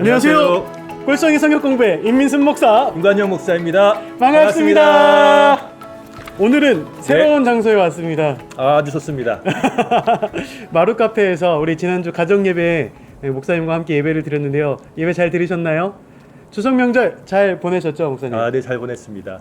안녕하세요. 꿀성이 성역공부의 임민순 목사 김관영 목사입니다. 반갑습니다. 오늘은 새로운 장소에 왔습니다. 아주 좋습니다. 마루카페에서 우리 지난주 가정예배 목사님과 함께 예배를 드렸는데요. 예배 잘 들으셨나요? 추석 명절 잘 보내셨죠, 목사님? 네, 잘 보냈습니다.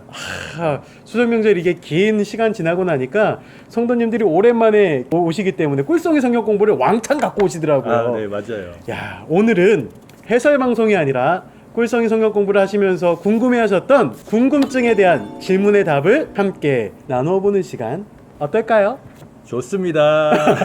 추석 명절 이게 긴 시간 지나고 나니까 성도님들이 오랜만에 오시기 때문에 꿀성이 성경 공부를 왕창 갖고 오시더라고요. 네, 맞아요. 야, 오늘은 해설 방송이 아니라 꿀성이 성경 공부를 하시면서 궁금해하셨던 궁금증에 대한 질문의 답을 함께 나눠보는 시간 어떨까요? 좋습니다.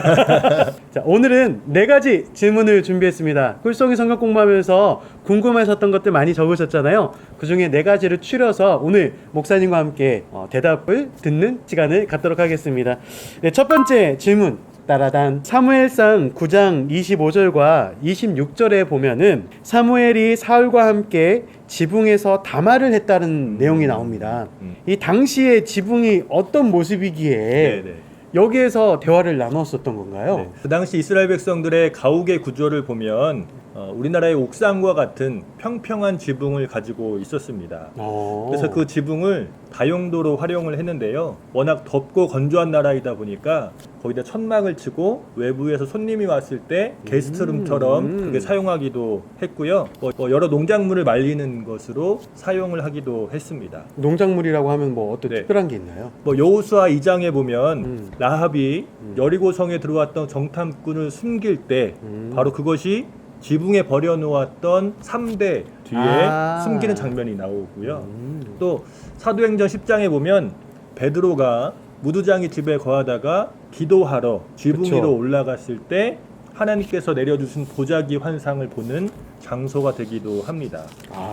자, 오늘은 4가지 질문을 준비했습니다. 꿀송이 성경 공부하면서 궁금하셨던 것들 많이 적으셨잖아요. 그 중에 4가지를 추려서 오늘 목사님과 함께 대답을 듣는 시간을 갖도록 하겠습니다. 네, 첫 번째 질문. 따라단. 사무엘상 9장 25절과 26절에 보면은 사무엘이 사울과 함께 지붕에서 담화를 했다는 내용이 나옵니다. 이 당시의 지붕이 어떤 모습이기에 네네. 여기에서 대화를 나눴었던 건가요? 네. 그 당시 이스라엘 백성들의 가옥의 구조를 보면 우리나라의 옥상과 같은 평평한 지붕을 가지고 있었습니다. 그래서 그 지붕을 다용도로 활용을 했는데요. 워낙 덥고 건조한 나라이다 보니까 거기다 천막을 치고 외부에서 손님이 왔을 때 게스트룸처럼 그게 사용하기도 했고요. 여러 농작물을 말리는 것으로 사용을 하기도 했습니다. 농작물이라고 하면 뭐 어떤 네. 특별한 게 있나요? 여호수아 2장에 보면 라합이 여리고성에 들어왔던 정탐꾼을 숨길 때 바로 그것이 지붕에 버려놓았던 3대 뒤에 숨기는 장면이 나오고요. 또 사도행전 10장에 보면 베드로가 무두장이 집에 거하다가 기도하러 지붕 위로 올라갔을 때 하나님께서 내려주신 보자기 환상을 보는 장소가 되기도 합니다.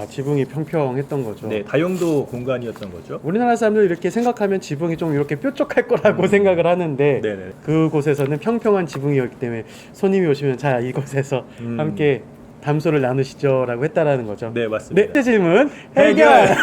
지붕이 평평했던 거죠. 네, 다용도 공간이었던 거죠. 우리나라 사람들 이렇게 생각하면 지붕이 좀 이렇게 뾰족할 거라고 생각을 하는데 네네. 그곳에서는 평평한 지붕이었기 때문에 손님이 오시면 자, 이곳에서 함께 담소를 나누시죠 라고 했다라는 거죠. 네, 맞습니다. 네, 질문 해결.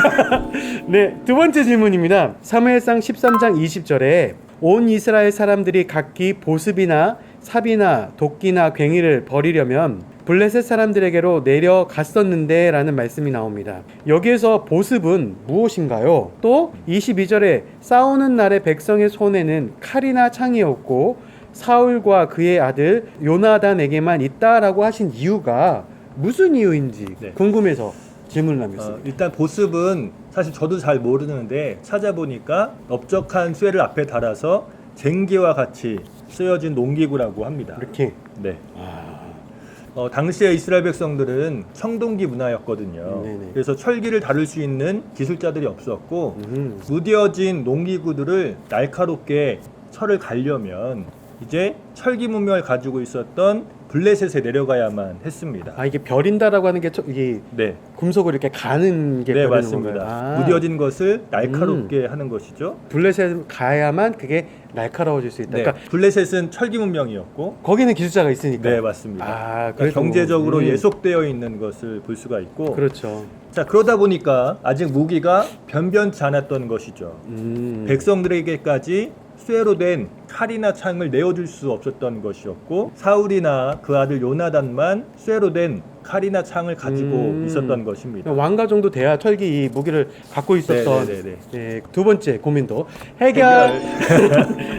네, 두 번째 질문입니다. 사무엘상 13장 20절에 온 이스라엘 사람들이 각기 보습이나 삽이나 도끼나 괭이를 버리려면 블레셋 사람들에게로 내려갔었는데 라는 말씀이 나옵니다. 여기에서 보습은 무엇인가요? 또 22절에 싸우는 날에 백성의 손에는 칼이나 창이었고 사울과 그의 아들 요나단에게만 있다라고 하신 이유가 무슨 이유인지 궁금해서 질문을 남겼습니다. 일단 보습은 사실 저도 잘 모르는데 찾아보니까 넓적한 쇠를 앞에 달아서 쟁기와 같이 쓰여진 농기구라고 합니다. 이렇게. 네. 당시에 이스라엘 백성들은 청동기 문화였거든요. 네네. 그래서 철기를 다룰 수 있는 기술자들이 없었고 무뎌진 농기구들을 날카롭게 철을 갈려면 이제 철기 문명을 가지고 있었던 블레셋에 내려가야만 했습니다. 이게 벼린다라고 하는 게 이게 네, 금속을 이렇게 가는 게 네, 벼리는 맞습니다. 건가요? 무뎌진 것을 날카롭게 하는 것이죠. 블레셋 가야만 그게 날카로워질 수 있다. 네, 그러니까 블레셋은 철기 문명이었고, 거기는 기술자가 있으니까. 네, 맞습니다. 그래서 그러니까 경제적으로 예속되어 있는 것을 볼 수가 있고, 그렇죠. 자, 그러다 보니까 아직 무기가 변변치 않았던 것이죠. 백성들에게까지 쇠로 된 칼이나 창을 내어줄 수 없었던 것이었고, 사울이나 그 아들 요나단만 쇠로 된 칼이나 창을 가지고 있었던 것입니다. 왕가 정도 돼야 철기 이 무기를 갖고 있었던. 네네네네. 네, 두 번째 고민도 해결.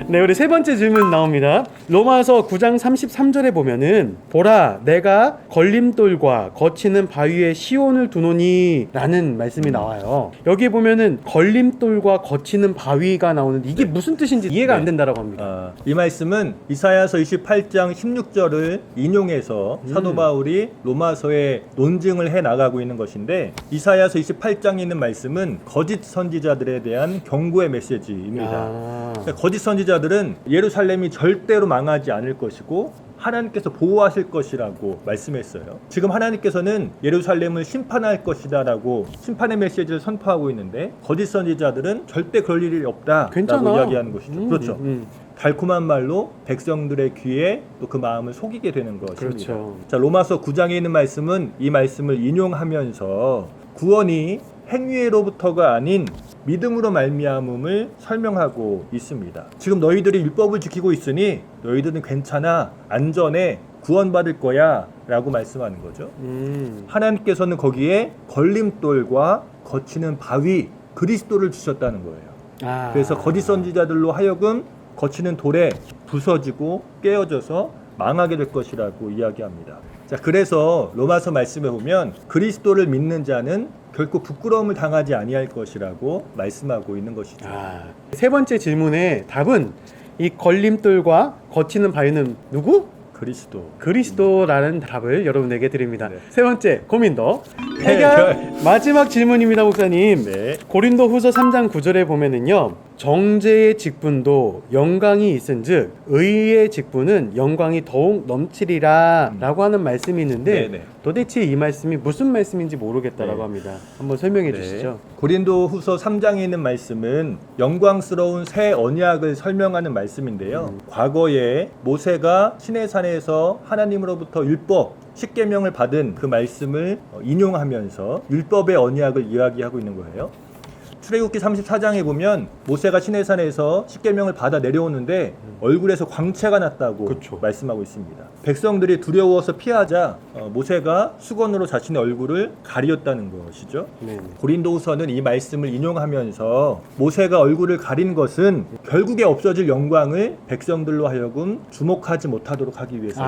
네, 우리 세 번째 질문 나옵니다. 로마서 9장 33절에 보면은 보라 내가 걸림돌과 거치는 바위에 시온을 두노니 라는 말씀이 나와요. 여기 보면은 걸림돌과 거치는 바위가 나오는데 이게 무슨 뜻인지 이해가 안 된다라고 합니다. 이 말씀은 이사야서 28장 16절을 인용해서 사도 바울이 로마서에 논증을 해 나가고 있는 것인데, 이사야서 28장에 있는 말씀은 거짓 선지자들에 대한 경고의 메시지입니다. 그러니까 거짓 선지자들은 예루살렘이 절대로 망하지 않을 것이고 하나님께서 보호하실 것이라고 말씀했어요. 지금 하나님께서는 예루살렘을 심판할 것이다라고 심판의 메시지를 선포하고 있는데, 거짓 선지자들은 절대 그럴 일이 없다라고 이야기하는 것이죠. 그렇죠. 달콤한 말로 백성들의 귀에 또 그 마음을 속이게 되는 것입니다. 그렇죠. 자, 로마서 9장에 있는 말씀은 이 말씀을 인용하면서 구원이 행위로부터가 아닌 믿음으로 말미암음을 설명하고 있습니다. 지금 너희들이 율법을 지키고 있으니 너희들은 괜찮아, 안전해, 구원받을 거야 라고 말씀하는 거죠. 하나님께서는 거기에 걸림돌과 거치는 바위 그리스도를 주셨다는 거예요. 그래서 거짓 선지자들로 하여금 거치는 돌에 부서지고 깨어져서 망하게 될 것이라고 이야기합니다. 자, 그래서 로마서 말씀에 보면 그리스도를 믿는 자는 결코 부끄러움을 당하지 아니할 것이라고 말씀하고 있는 것이죠. 세 번째 질문의 답은 이 걸림돌과 거치는 바위는 누구? 그리스도라는 답을 여러분에게 드립니다. 네. 세 번째 고민도 해결. 마지막 질문입니다, 목사님. 네. 고린도후서 3장 9절에 보면은요, 정죄의 직분도 영광이 있은즉 의의 직분은 영광이 더욱 넘치리라라고 하는 말씀이 있는데 네네. 도대체 이 말씀이 무슨 말씀인지 모르겠다라고 합니다. 한번 설명해 주시죠. 고린도후서 3장에 있는 말씀은 영광스러운 새 언약을 설명하는 말씀인데요. 과거에 모세가 시내산에서 하나님으로부터 율법 10계명을 받은 그 말씀을 인용하면서 율법의 언약을 이야기하고 있는 거예요. 출애굽기 34장에 보면 모세가 시내산에서 10계명을 받아 내려오는데 얼굴에서 광채가 났다고 그쵸. 말씀하고 있습니다. 백성들이 두려워서 피하자 모세가 수건으로 자신의 얼굴을 가리었다는 것이죠. 네. 고린도후서는 이 말씀을 인용하면서 모세가 얼굴을 가린 것은 결국에 없어질 영광을 백성들로 하여금 주목하지 못하도록 하기 위해서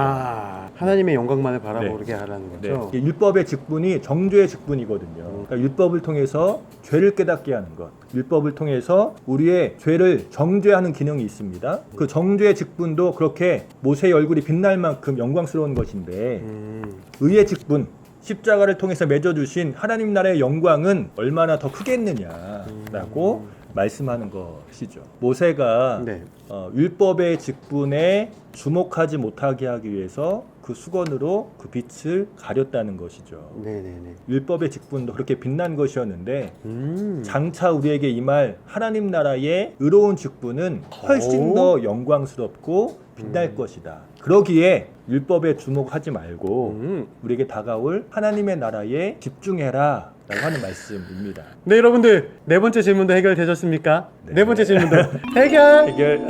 하나님의 영광만을 바라보게 하라는 거죠. 네. 율법의 직분이 정죄의 직분이거든요. 그러니까 율법을 통해서 죄를 깨닫게 하는 것, 율법을 통해서 우리의 죄를 정죄하는 기능이 있습니다. 그 정죄의 직분도 그렇게 모세의 얼굴이 빛날 만큼 영광스러운 것인데 의의 직분, 십자가를 통해서 맺어주신 하나님 나라의 영광은 얼마나 더 크겠느냐라고 말씀하는 것이죠. 모세가 율법의 직분에 주목하지 못하게 하기 위해서 그 수건으로 그 빛을 가렸다는 것이죠. 율법의 직분도 그렇게 빛난 것이었는데 장차 우리에게 임할 하나님 나라의 의로운 직분은 훨씬 더 영광스럽고 빛날 것이다. 그러기에 율법에 주목하지 말고 우리에게 다가올 하나님의 나라에 집중해라 라고 하는 말씀입니다. 네, 여러분들 네 번째 질문도 해결되셨습니까? 네 번째 질문도 해결.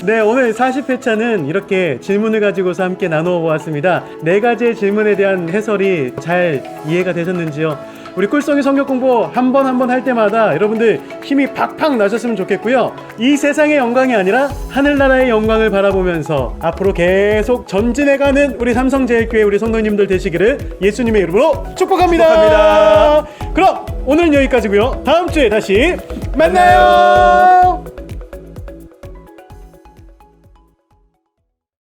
네, 오늘 40회차는 이렇게 질문을 가지고서 함께 나누어 보았습니다. 네 가지의 질문에 대한 해설이 잘 이해가 되셨는지요? 우리 꿀송이 성경 공부 한 번 할 때마다 여러분들 힘이 팍팍 나셨으면 좋겠고요. 이 세상의 영광이 아니라 하늘나라의 영광을 바라보면서 앞으로 계속 전진해가는 우리 삼성제일교회 우리 성도님들 되시기를 예수님의 이름으로 축복합니다. 그럼 오늘은 여기까지고요. 다음 주에 다시 만나요.